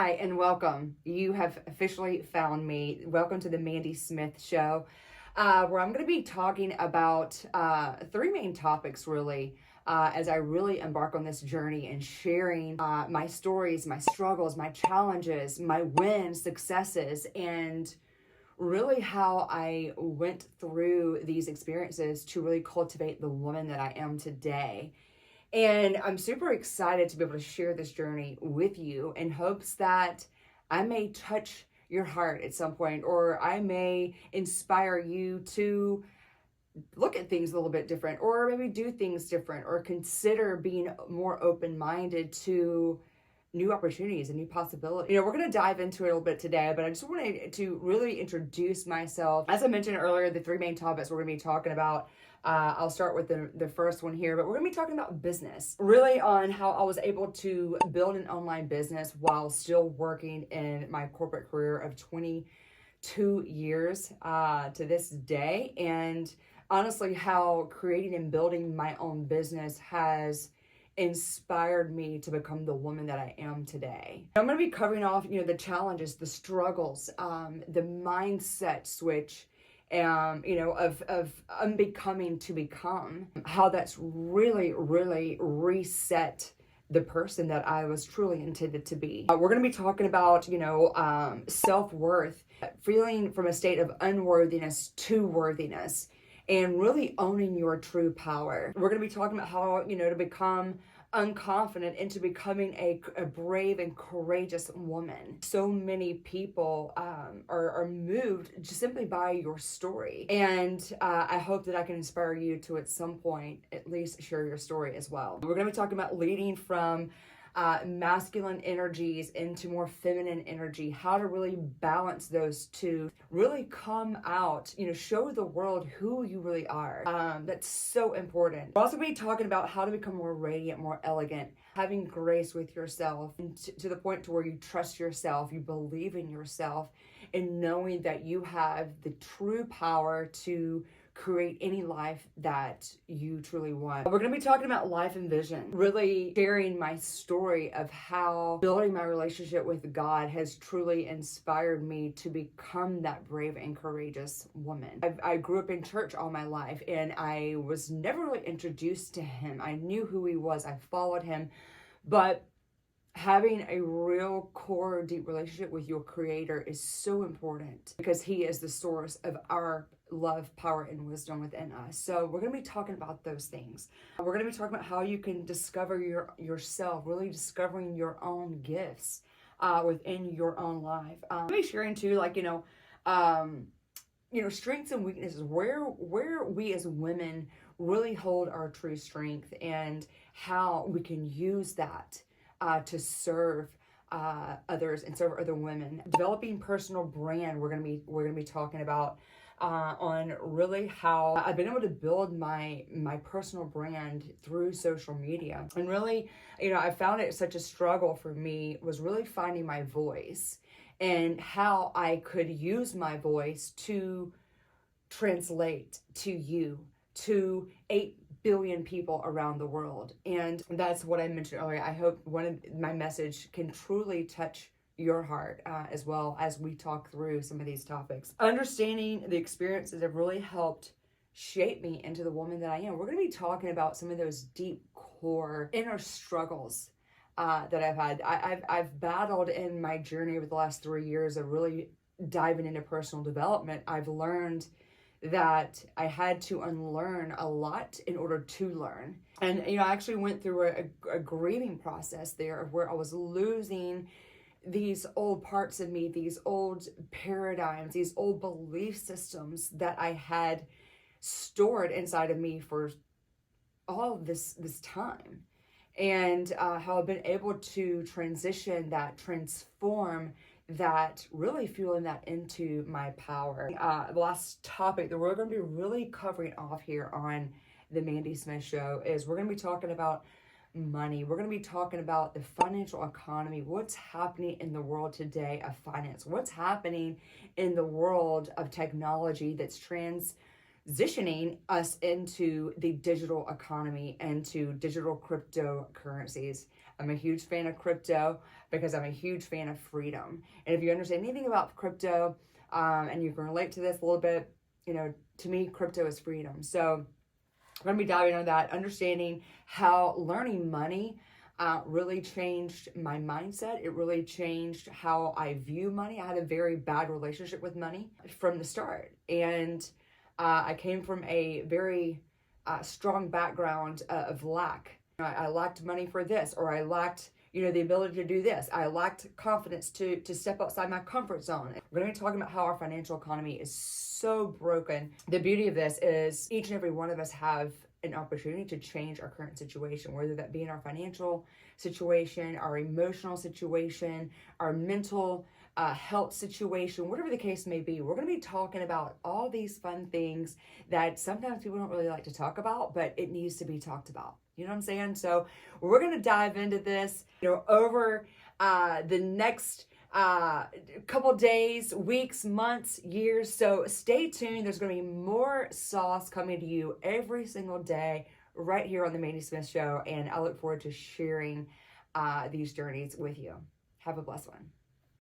Hi, and welcome. You have officially found me. Welcome to the Mandy Smith Show, where I'm going to be talking about three main topics, really, as I really embark on this journey and sharing my stories, my struggles, my challenges, my wins, successes, and really how I went through these experiences to really cultivate the woman that I am today. And I'm super excited to be able to share this journey with you in hopes that I may touch your heart at some point, or I may inspire you to look at things a little bit different, or maybe do things different, or consider being more open-minded to new opportunities and new possibilities. We're going to dive into it a little bit today, but I just wanted to really introduce myself. As I mentioned earlier, the three main topics we're going to be talking about. I'll start with the first one here, but we're going to be talking about business, really on how I was able to build an online business while still working in my corporate career of 22 years to this day. And honestly, how creating and building my own business has inspired me to become the woman that I am today. I'm going to be covering off, the challenges, the struggles, the mindset switch, of unbecoming to become, how that's really, really reset the person that I was truly intended to be. We're going to be talking about, self-worth, feeling from a state of unworthiness to worthiness, and really owning your true power. We're going to be talking about how, to become unconfident into becoming a brave and courageous woman. So many people are moved just simply by your story. And I hope that I can inspire you to, at some point, at least share your story as well. We're going to be talking about leading from masculine energies into more feminine energy, how to really balance those two, really come out, show the world who you really are. That's so important. We'll also be talking about how to become more radiant, more elegant, having grace with yourself, and to the point to where you trust yourself, you believe in yourself, and knowing that you have the true power to create any life that you truly want. We're going to be talking about life and vision, really sharing my story of how building my relationship with God has truly inspired me to become that brave and courageous woman. I grew up in church all my life, and I was never really introduced to him. I knew who he was. I followed him, but having a real core, deep relationship with your creator is so important, because he is the source of our love, power, and wisdom within us. So we're going to be talking about those things. We're going to be talking about how you can discover yourself, really discovering your own gifts within your own life. I'm going to be sharing too, strengths and weaknesses, where we as women really hold our true strength, and how we can use that to serve others and serve other women. Developing personal brand, we're gonna be talking about on really how I've been able to build my personal brand through social media. And really, I found it such a struggle for me, was really finding my voice and how I could use my voice to translate to you, to 8 billion people around the world. And that's what I mentioned earlier. I hope one of my message can truly touch your heart as well as we talk through some of these topics. Understanding the experiences have really helped shape me into the woman that I am. We're going to be talking about some of those deep core inner struggles that I've had. I've battled in my journey over the last 3 years of really diving into personal development. I've learned that I had to unlearn a lot in order to learn. And, I actually went through a grieving process there, of where I was losing these old parts of me, these old paradigms, these old belief systems that I had stored inside of me for all of this time. And how I've been able to transition that, transform that, really fueling that into my power. The last topic that we're going to be really covering off here on the Mandy Smith Show is we're going to be talking about money. We're going to be talking about the financial economy, what's happening in the world today of finance, what's happening in the world of technology that's transitioning us into the digital economy and to digital cryptocurrencies. I'm a huge fan of crypto because I'm a huge fan of freedom. And if you understand anything about crypto, and you can relate to this a little bit, to me, crypto is freedom. So I'm going to be diving into that, understanding how learning money really changed my mindset. It really changed how I view money. I had a very bad relationship with money from the start. And I came from a very strong background of lack. I lacked money for this, or I lacked the ability to do this. I lacked confidence to step outside my comfort zone. We're going to be talking about how our financial economy is so broken. The beauty of this is each and every one of us have an opportunity to change our current situation, whether that be in our financial situation, our emotional situation, our mental health situation, whatever the case may be. We're going to be talking about all these fun things that sometimes people don't really like to talk about, but it needs to be talked about. You know what I'm saying? So we're going to dive into this, over the next couple days, weeks, months, years. So stay tuned. There's going to be more sauce coming to you every single day right here on the Mandy Smith Show. And I look forward to sharing these journeys with you. Have a blessed one.